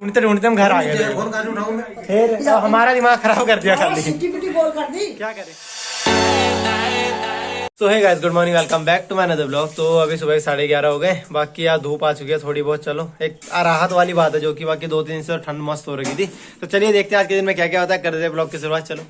ढूंढते ढूंढते हम घर आ गए थे। फोन कहाँ से उठाऊं मैं? फिर हमारा दिमाग खराब कर दिया खाली। बोल कर दी। क्या करें। तो है guys, good morning, welcome back to my another blog. तो अभी सुबह 11:30 हो गए। बाकी यार धूप आ चुकी है थोड़ी बहुत। चलो एक राहत वाली बात है, जो कि बाकी 2-3 दिन से ठंड मस्त हो रही थी। तो चलिए देखते हैं आज के दिन में क्या क्या होता है। कर देते ब्लॉग की शुरुआत। चलो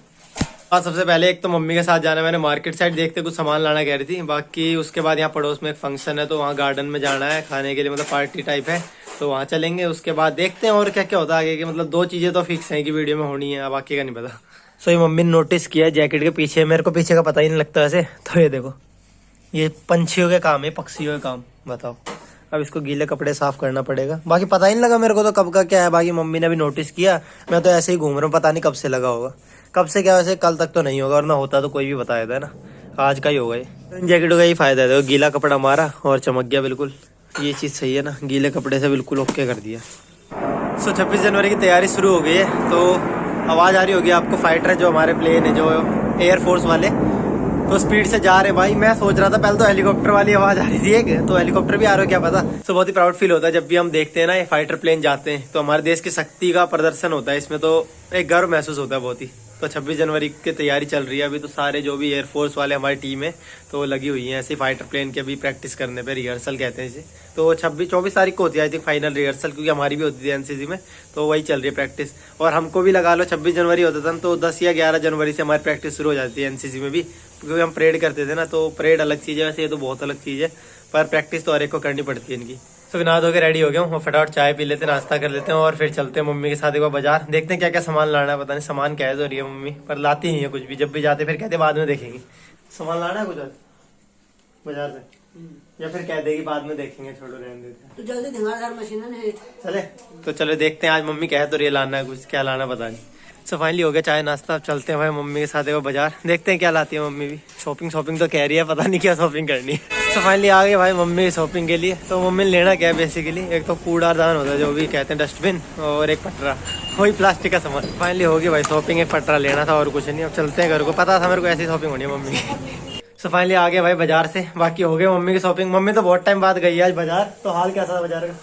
आज सबसे पहले एक तो मम्मी के साथ जाना, मैंने मार्केट साइड देखते कुछ सामान लाना कह रही थी। बाकी उसके बाद यहाँ पड़ोस में एक फंक्शन है, तो वहाँ गार्डन में जाना है खाने के लिए, मतलब पार्टी टाइप है, तो वहाँ चलेंगे। उसके बाद देखते हैं और क्या क्या होता है आगे की। मतलब 2 चीजें तो फिक्स हैं कि वीडियो में होनी है, बाकी का नहीं पता। सो ये मम्मी ने नोटिस किया जैकेट के पीछे, मेरे को पीछे का पता ही नहीं लगता वैसे। तो ये देखो, ये पंछियों के काम है, पक्षियों के काम। बताओ, अब इसको गीले कपड़े साफ करना पड़ेगा। बाकी पता ही नहीं लगा मेरे को तो कब का क्या है। बाकी मम्मी ने भी नोटिस किया, मैं तो ऐसे ही घूम रहा हूँ, पता नहीं कब से लगा होगा। कब से क्या, वैसे कल तक तो नहीं होगा, और ना होता तो कोई भी बताया था ना, आज का ही होगा ये। इन जैकेटों का ही फायदा है, देखो गीला कपड़ा मारा और चमक गया बिल्कुल। ये चीज़ सही है ना, गीले कपड़े से बिल्कुल ओके कर दिया। 26 जनवरी की तैयारी शुरू हो गई है। तो आवाज़ आ रही होगी आपको, फाइटर जो हमारे प्लेन है, जो एयरफोर्स वाले, तो स्पीड से जा रहे भाई। मैं सोच रहा था पहले तो हेलीकॉप्टर वाली आवाज आ रही थी एक, तो हेलीकॉप्टर भी आ रहा है क्या पता। तो बहुत ही प्राउड फील होता है जब भी हम देखते हैं ना ये फाइटर प्लेन जाते हैं, तो हमारे देश की शक्ति का प्रदर्शन होता है इसमें, तो एक गर्व महसूस होता है बहुत ही। तो 26 जनवरी की तैयारी चल रही है अभी। तो सारे जो भी एयरफोर्स वाले हमारी टीम है तो लगी हुई है ऐसे फाइटर प्लेन के अभी प्रैक्टिस करने पे, रिहर्सल कहते हैं इसे। तो 24 तारीख को होती है आई थिंक फाइनल रिहर्सल, क्योंकि हमारी भी होती थी एनसीसी में, तो वही चल रही है प्रैक्टिस। और हमको भी लगा लो 26 जनवरी होता था तो 10 या 11 जनवरी से हमारी प्रैक्टिस शुरू हो जाती है एनसीसी में भी, क्योंकि हम परेड करते थे ना। तो परेड अलग चीज़ है वैसे, ये तो बहुत अलग चीज़ है, पर प्रैक्टिस तो हर एक को करनी पड़ती है इनकी। तो नहा धो के रेडी हो गया हूँ, फटाफट चाय पी लेते हैं, नाश्ता कर लेते हैं, और फिर चलते हैं मम्मी के साथ एक बार बाजार। देखते हैं क्या क्या सामान लाना है, पता नहीं सामान क्या है तो रही है मम्मी, पर लाती नहीं है कुछ भी। जब भी जाते फिर कहते बाद में देखेंगे। सामान लाना है कुछ बाजार से, या फिर कह देगी बाद में देखेंगे, छोड़ो रहने देते हैं। तो जल्दी धुआंधार मशीन है चले तो चलो देखते हैं, आज मम्मी कहे तो ये लाना है कुछ, क्या लाना पता नहीं। सो फाइनली हो गया चाय नाश्ता, अब चलते हैं भाई मम्मी के साथ एक बाजार, देखते हैं क्या लाती है मम्मी भी। शॉपिंग तो कह रही है, पता नहीं क्या शॉपिंग करनी है। सो फाइनली आ गए भाई मम्मी की शॉपिंग के लिए। तो मम्मी ने लेना क्या है बेसिकली, एक तो कूड़ादान होता है जो भी कहते हैं डस्टबिन, और एक पटरा, वही प्लास्टिक का सामान। फाइनली होगी भाई शॉपिंग, एक पटरा लेना था और कुछ नहीं। अब चलते हैं घर को, पता था मेरे को ऐसी शॉपिंग होनी है मम्मी की। सो फाइनली आ गए भाई बाजार से, बाकी हो गए मम्मी की शॉपिंग। मम्मी तो बहुत टाइम बाद गई है आज बाजार। तो हाल कैसा था बाजार का?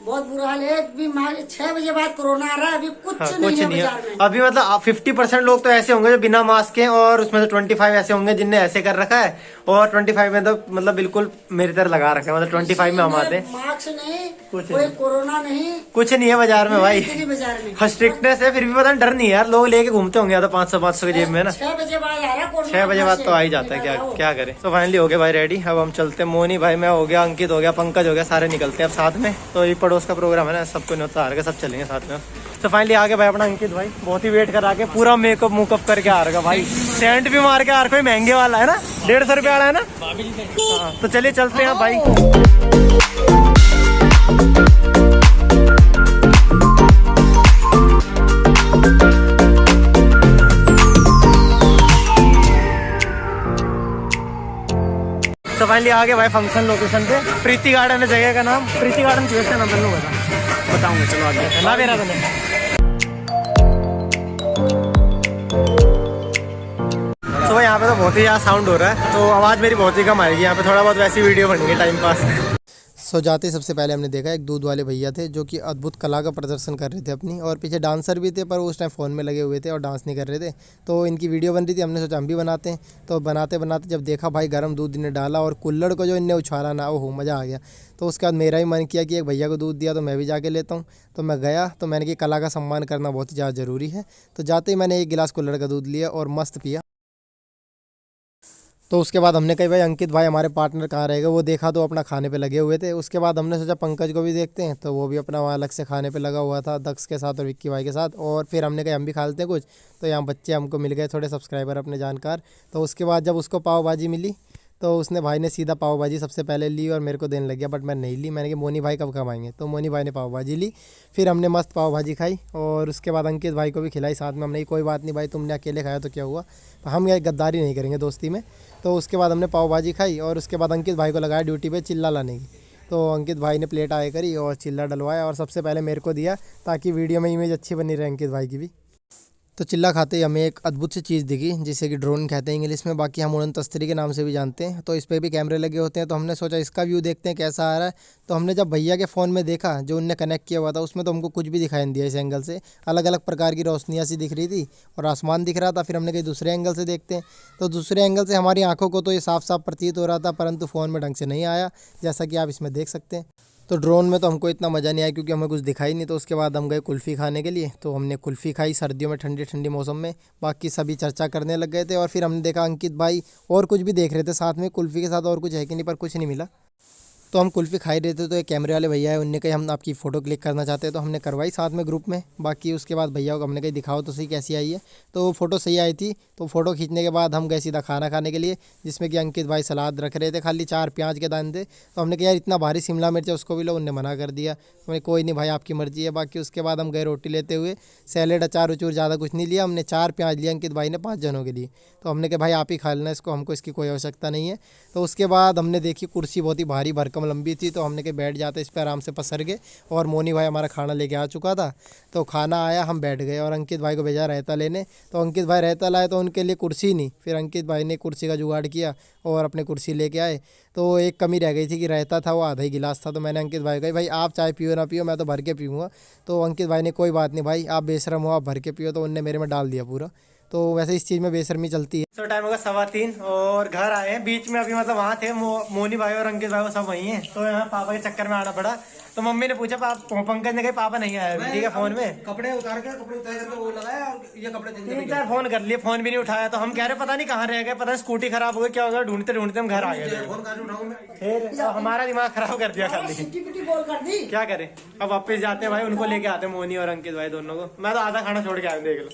बहुत बुरा हाल है। अभी 6 बजे बाद कोरोना आ रहा है, अभी कुछ नहीं है बाजार में। अभी मतलब 50% लोग तो ऐसे होंगे जो बिना मास्क के, और उसमें से 25 ऐसे होंगे जिनने ऐसे कर रखा है, और 25 में तो मतलब बिल्कुल मेरी तरह लगा रखा है। मतलब 25 में हम आते हैं, मास्क नहीं, कुछ कोई कोरोना नहीं, कुछ नहीं है बाजार में भाई। बाजार में स्ट्रिक्टनेस है, फिर भी पता नहीं डर नहीं है यार, लोग लेके घूमते होंगे तो 500 की जेब में ना। 6 बजे बाद आ रहा है, 6 बजे बाद तो आ ही जाता है, क्या करे। तो फाइनली हो गए भाई रेडी, अब हम चलते हैं। मोनी भाई मैं हो गया, अंकित हो गया, पंकज हो गया, सारे निकलते हैं अब साथ में। तो ये पड़ोस का प्रोग्राम है ना, सबको न्योता आ रहा है, सब चलेंगे साथ में। तो फाइनली आ गए भाई अपना अंकित भाई, बहुत ही वेट करा के पूरा मेकअप मुकअप करके आ रहा भाई, सेंट भी मार के आ रहा है, महंगे वाला है ना, 150 रुपये वाला है ना। हाँ तो चलिए चलते हैं भाई। तो फाइनली आ गए भाई फंक्शन लोकेशन पे, प्रीति गार्डन है जगह का नाम। प्रीति गार्डन क्यों इसका नाम बताऊंगा, चलो आगे ना मेरा तो नहीं। तो यहाँ पे तो बहुत ही ज़्यादा साउंड हो रहा है, तो आवाज़ मेरी बहुत ही कम आएगी यहाँ पे, थोड़ा बहुत वैसी वीडियो बनेगी टाइम पास। सो जाते सबसे पहले हमने देखा एक दूध वाले भैया थे जो कि अद्भुत कला का प्रदर्शन कर रहे थे अपनी, और पीछे डांसर भी थे, पर वो उस टाइम फ़ोन में लगे हुए थे और डांस नहीं कर रहे थे। तो इनकी वीडियो बन रही थी, हमने सोचा हम भी बनाते हैं। तो बनाते बनाते जब देखा भाई गर्म दूध इन्हें डाला, और कुल्हड़ को जो इनने उछाला ना, वो मज़ा आ गया। तो उसके बाद मेरा ही मन किया कि एक भैया को दूध दिया तो मैं भी जाके लेता हूँ। तो मैं गया, तो मैंने कि कला का सम्मान करना बहुत ही ज़्यादा ज़रूरी है। तो जाते ही मैंने 1 गिलास कुल्हड़ का दूध लिया और मस्त पिया। तो उसके बाद हमने कही भाई अंकित भाई हमारे पार्टनर कहाँ रहेगा, वो देखा तो अपना खाने पे लगे हुए थे। उसके बाद हमने सोचा पंकज को भी देखते हैं, तो वो भी अपना वहाँ अलग से खाने पे लगा हुआ था दक्ष के साथ और विक्की भाई के साथ। और फिर हमने कहा हम भी खा लेते हैं कुछ, तो यहाँ बच्चे हमको मिल गए थोड़े सब्सक्राइबर अपने जानकार। तो उसके बाद जब उसको पाव भाजी मिली, तो उसने भाई ने सीधा पाव भाजी सबसे पहले ली और मेरे को देने लग गया, बट मैं नहीं ली। मैंने कहा मोनी भाई कब कमाएंगे, तो मोनी भाई ने पाव भाजी ली। फिर हमने मस्त पाव भाजी खाई, और उसके बाद अंकित भाई को भी खिलाई साथ में। हमने कोई बात नहीं भाई, तुमने अकेले खाया तो क्या हुआ, हम ये गद्दारी नहीं करेंगे दोस्ती में। तो उसके बाद हमने पाव भाजी खाई, और उसके बाद अंकित भाई को लगाया ड्यूटी पे चिल्ला लाने की। तो अंकित भाई ने प्लेट आए करी और चिल्ला डलवाया, और सबसे पहले मेरे को दिया ताकि वीडियो में इमेज अच्छी बनी रहे अंकित भाई की भी। तो चिल्ला खाते ही हमें एक अद्भुत सी चीज़ दिखी जिसे कि ड्रोन कहते हैं इंग्लिश में, बाकी हम उड़न तस्तरी के नाम से भी जानते हैं। तो इस पर भी कैमरे लगे होते हैं, तो हमने सोचा इसका व्यू देखते हैं कैसा आ रहा है। तो हमने जब भैया के फ़ोन में देखा जो उनने कनेक्ट किया हुआ था उसमें तो हमको कुछ भी दिखाई नहीं दिया। इस एंगल से अलग अलग प्रकार की रोशनियाँ सी दिख रही थी और आसमान दिख रहा था। फिर हमने कहीं दूसरे एंगल से देखते हैं, तो दूसरे एंगल से हमारी आँखों को तो ये साफ साफ प्रतीत हो रहा था, परंतु फ़ोन में ढंग से नहीं आया, जैसा कि आप इसमें देख सकते हैं। तो ड्रोन में तो हमको इतना मज़ा नहीं आया क्योंकि हमें कुछ दिखाई नहीं। तो उसके बाद हम गए कुल्फ़ी खाने के लिए, तो हमने कुल्फ़ी खाई सर्दियों में ठंडी ठंडी मौसम में। बाकी सभी चर्चा करने लग गए थे और फिर हमने देखा अंकित भाई और कुछ भी देख रहे थे साथ में, कुल्फ़ी के साथ और कुछ है कि नहीं, पर कुछ नहीं मिला। तो हम कुल्फ़ी खा ही रहे थे, तो एक कैमरे वाले भैया है, उनने कही हम आपकी फ़ोटो क्लिक करना चाहते हैं, तो हमने करवाई साथ में ग्रुप में। बाकी उसके बाद भैया को हमने कही दिखाओ तो सही कैसी आई है, तो फ़ोटो सही आई थी। तो फ़ोटो खींचने के बाद हम गए सीधा खाना खाने के लिए, जिसमें कि अंकित भाई सलाद रख रहे थे, खाली 4 प्याज के दाने थे। तो हमने कहा यार इतना भारी शिमला मिर्च है उसको भी लो, उनने मना कर दिया। तो कोई नहीं भाई आपकी मर्ज़ी है। बाकी उसके बाद हम गए रोटी लेते हुए, सैलेड अचार उचूर ज़्यादा कुछ नहीं लिया, हमने 4 प्याज लिया अंकित भाई ने 5 जनों के लिए। तो हमने कहा भाई आप ही खा लेना इसको, हमको इसकी कोई आवश्यकता नहीं है। तो उसके बाद हमने देखी कुर्सी बहुत ही भारी भरकम लंबी थी, तो हमने के बैठ जाते इस पर आराम से पसर गए। और मोनी भाई हमारा खाना लेके आ चुका था, तो खाना आया हम बैठ गए और अंकित भाई को भेजा रायता लेने। तो अंकित भाई रायता लाए तो उनके लिए कुर्सी नहीं, फिर अंकित भाई ने कुर्सी का जुगाड़ किया और अपने कुर्सी लेके आए। तो एक कमी रह गई थी कि रायता था वो आधा ही गिलास था, तो मैंने अंकित भाई को भाई आप चाय पियो ना पियो मैं तो भर के पीऊँगा। तो अंकित भाई ने कोई बात नहीं भाई आप बेशरम हो आप भर के पियो, तो उनने मेरे में डाल दिया पूरा। तो वैसे इस चीज़ में बेशर्मी चलती है। तो टाइम होगा 3:15 और घर आए हैं। बीच में अभी मतलब वहाँ थे मोनी भाई और अंकित भाई वो सब वहीं हैं, तो यहाँ पापा के चक्कर में आना पड़ा। तो मम्मी ने पूछा पंकज ने कहा पापा नहीं आया ठीक है, फोन में कपड़े उतार करके वो लगाया और ये कपड़े 3-4 फोन कर लिए, फोन भी नहीं उठाया। तो हम कह रहे पता नहीं कहाँ रह गए, पता नहीं स्कूटी खराब हो गई क्या हो गया, ढूंढते ढूंढते हम घर आ गए। फोन कहाँ उठाऊं मैं? फिर हमारा दिमाग खराब कर दिया खाली। बोल कर दी। क्या करें, अब वापस जाते हैं भाई, उनको लेके आते हैं मोनी और अंकित भाई दोनों को। मैं तो आधा खाना छोड़ के आया देख लो।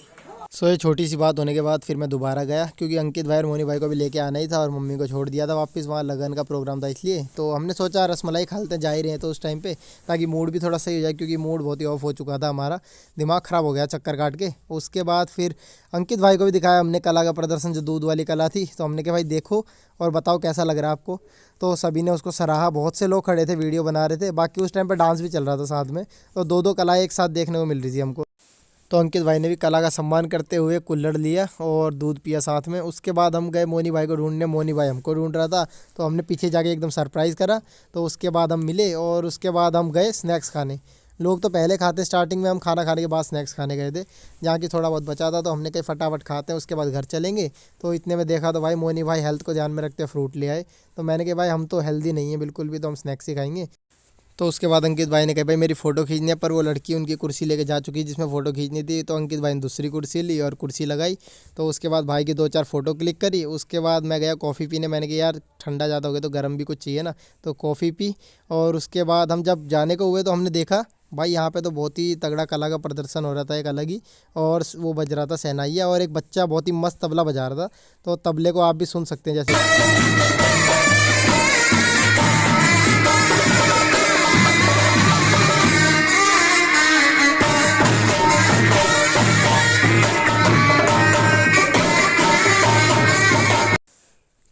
सो ये छोटी सी बात होने के बाद फिर मैं दोबारा गया क्योंकि अंकित भाई और मोनी भाई को भी लेके आना ही था और मम्मी को छोड़ दिया था वापस, वहाँ लगन का प्रोग्राम था इसलिए। तो हमने सोचा रसमलाई खा लेते जा ही रहे हैं तो उस टाइम पे, ताकि मूड भी थोड़ा सही हो जाए क्योंकि मूड बहुत ही ऑफ हो चुका था हमारा, दिमाग ख़राब हो गया चक्कर काट के। उसके बाद फिर अंकित भाई को भी दिखाया हमने कला का प्रदर्शन, जो दूध वाली कला थी। तो हमने कहा भाई देखो और बताओ कैसा लग रहा है आपको। तो सभी ने उसको सराहा, बहुत से लोग खड़े थे वीडियो बना रहे थे, बाकी उस टाइम पर डांस भी चल रहा था साथ में, तो 2-2 कलाएँ एक साथ देखने को मिल रही थी हमको। तो अंकित भाई ने भी कला का सम्मान करते हुए कुल्हड़ लिया और दूध पिया साथ में। उसके बाद हम गए मोनी भाई को ढूंढने, मोनी भाई हमको ढूंढ रहा था, तो हमने पीछे जाके एकदम सरप्राइज़ करा। तो उसके बाद हम मिले और उसके बाद हम गए स्नैक्स खाने। लोग तो पहले खाते, स्टार्टिंग में हम खाना खाने के बाद स्नैक्स खाने गए थे, जहाँ की थोड़ा बहुत बचा था। तो हमने कहीं फटाफट खाते हैं उसके बाद घर चलेंगे। तो इतने में देखा तो भाई मोनी भाई हेल्थ को ध्यान में रखते फ्रूट ले आए। तो मैंने कहा भाई हम तो हेल्दी नहीं है बिल्कुल भी, तो हम स्नैक्स ही खाएंगे। तो उसके बाद अंकित भाई ने कहा भाई मेरी फ़ोटो खींचनी है, पर वो लड़की उनकी कुर्सी लेके जा चुकी जिसमें फ़ोटो खींचनी थी। तो अंकित भाई ने दूसरी कुर्सी ली और कुर्सी लगाई। तो उसके बाद भाई की 2-4 फ़ोटो क्लिक करी। उसके बाद मैं गया कॉफ़ी पीने, मैंने कहा यार ठंडा ज़्यादा हो गया तो गर्म भी कुछ चाहिए ना, तो कॉफ़ी पी। और उसके बाद हम जब जाने को हुए तो हमने देखा भाई यहाँ पे तो बहुत ही तगड़ा कला का प्रदर्शन हो रहा था एक अलग ही, और वो बज रहा था शहनाइया और एक बच्चा बहुत ही मस्त तबला बजा रहा था। तो तबले को आप भी सुन सकते हैं जैसे।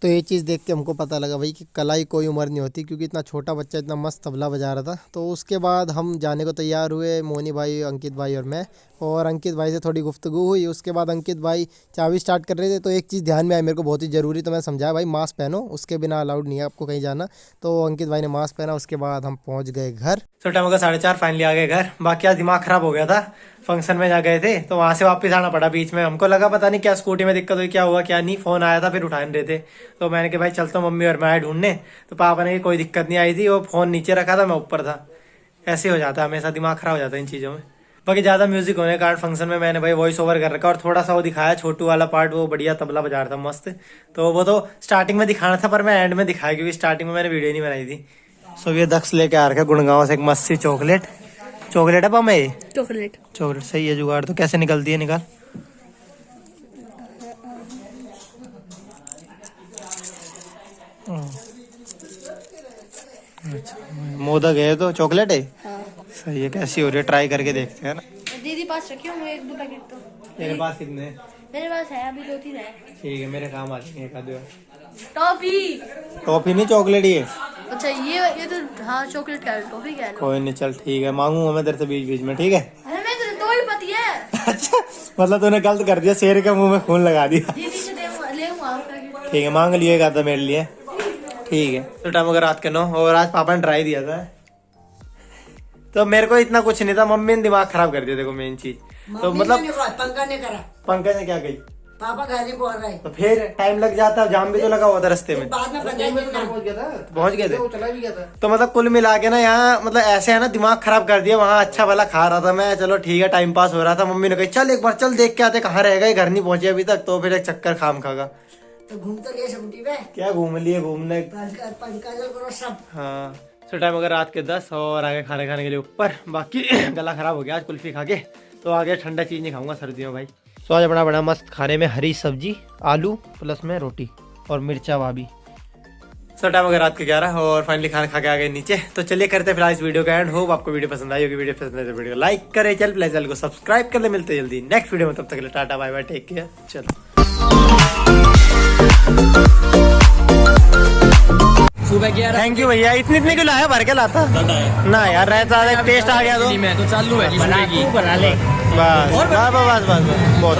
तो ये चीज़ देख के हमको पता लगा भाई कि कला ही कोई उम्र नहीं होती, क्योंकि इतना छोटा बच्चा इतना मस्त तबला बजा रहा था। तो उसके बाद हम जाने को तैयार हुए, मोनी भाई, अंकित भाई और मैं। और अंकित भाई से थोड़ी गुफ्तगू हुई। उसके बाद अंकित भाई चाबी स्टार्ट कर रहे थे, तो एक चीज़ ध्यान में आई मेरे को बहुत ही ज़रूरी, तो मैं समझाया भाई मास्क पहनो, उसके बिना अलाउड नहीं है आपको कहीं जाना। तो अंकित भाई ने मास्क पहना। उसके बाद हम पहुँच गए घर। तो टाइम होगा 4:30, फाइनली आ गए घर। बाकी आज दिमाग ख़राब हो गया था, फंक्शन में जा गए थे तो वहाँ से वापस आना पड़ा। बीच में हमको लगा पता नहीं क्या स्कूटी में दिक्कत हुई, क्या हुआ क्या नहीं, फ़ोन आया था फिर उठा नहीं रहे थे। तो मैंने कहा भाई चलता हूँ, मम्मी और मैं आए ढूंढने। तो पापा ने कोई दिक्कत नहीं आई थी, वो फ़ोन नीचे रखा था, मैं ऊपर था। ऐसे हो जाता है, हमेशा दिमाग ख़राब हो जाता है इन चीज़ों में। बाकी ज़्यादा म्यूजिक होने के कारण फंक्शन में मैंने भाई वॉइस ओवर कर रखा और थोड़ा सा वो दिखाया छोटू वाला पार्ट, वो बढ़िया तबला बजा रहा था मस्त। तो वो तो स्टार्टिंग में दिखाना था पर मैं एंड में दिखाया क्योंकि स्टार्टिंग में मैंने वीडियो नहीं बनाई थी। सो ये दक्ष लेके आ रखा है गुड़गांव से एक मस्त सी चॉकलेट है पापा, ये चॉकलेट सही है जुगाड़। तो कैसे निकलती है, निकाल। अच्छा मोदक है तो चॉकलेट है। हाँ। सही है, कैसी हो रही है ट्राई करके देखते हैं ना। दीदी पास रखी हूँ 1-2 पैकेट तो। मेरे पास कितने हैं? मेरे पास है अभी 2-3 है। ठीक है, मेरे काम आ जाएंगे एक आधे। टॉफी नहीं चॉकलेट ही है। अच्छा ये तो हाँ चॉकलेट क्या है, टॉफी क्या है? कोई नहीं चल ठीक है, मांगूंगा मैं तेरे से बीच बीच में, ठीक है। अरे मैं तो ही पति है। अच्छा मतलब तूने गलत कर दिया, शेर के मुंह में खून लगा दिया। दीदी से ले ठीक है, मांग लिएगा तो मेरे लिए। ठीक है, तो टाइम अगर रात के 9 और आज पापा ने ट्राई दिया था, तो मेरे को इतना कुछ नहीं था, मम्मी ने दिमाग खराब कर दिया। देखो मेन चीज तो मतलब पंखा नहीं करा, पंकज ने क्या कही, पापा घर नहीं पहुंच रहे, तो फिर टाइम लग जाता, जाम भी तो लगा हुआ था रास्ते में, बाद में पता नहीं पहुंच गया था, पहुंच गए थे। वो चला भी गया था। तो मतलब कुल मिला के ना यहाँ मतलब ऐसे है ना, दिमाग खराब कर दिया। वहाँ अच्छा भला खा रहा था मैं, चलो ठीक है, टाइम पास हो रहा था। मम्मी ने कही चल एक बार चल देख के आते कहाँ रह गए, घर नहीं पहुंचे अभी तक। तो फिर एक चक्कर खाम खागा। तो घूम तो लिए समुद्री में, क्या घूम लिए, घूमने। पंखा करो सब। हाँ, तो टाइम अगर रात के 10 और आगे खाने के लिए ऊपर। बाकी गला खराब हो गया आज कुल्फी खा के, तो आगे ठंडा चीज नहीं खाऊंगा सर्दियों भाई। तो आज बड़ा बड़ा मस्त खाने में हरी सब्जी, आलू प्लस में रोटी और मिर्चा भाभी। सो टाइम अगर रात के 11 और फाइनली खाना खा के आ गए नीचे। तो चलिए करते हैं फिलहाल इस वीडियो का एंड। होप आपको वीडियो पसंद आई होगी। वीडियो पसंद है तो वीडियो लाइक करें, चैनल को सब्सक्राइब कर ले। मिलते हैं जल्दी नेक्स्ट वीडियो में, तब तक के लिए tata bye bye, take care. चलो सुबह क्या थैंक यू भैया। इतनी क्यों लाया, भर के लाता ना यार, रहता टेस्ट आ गया तो मैं तो चालू है जी सुबह की। बस बस बस बहुत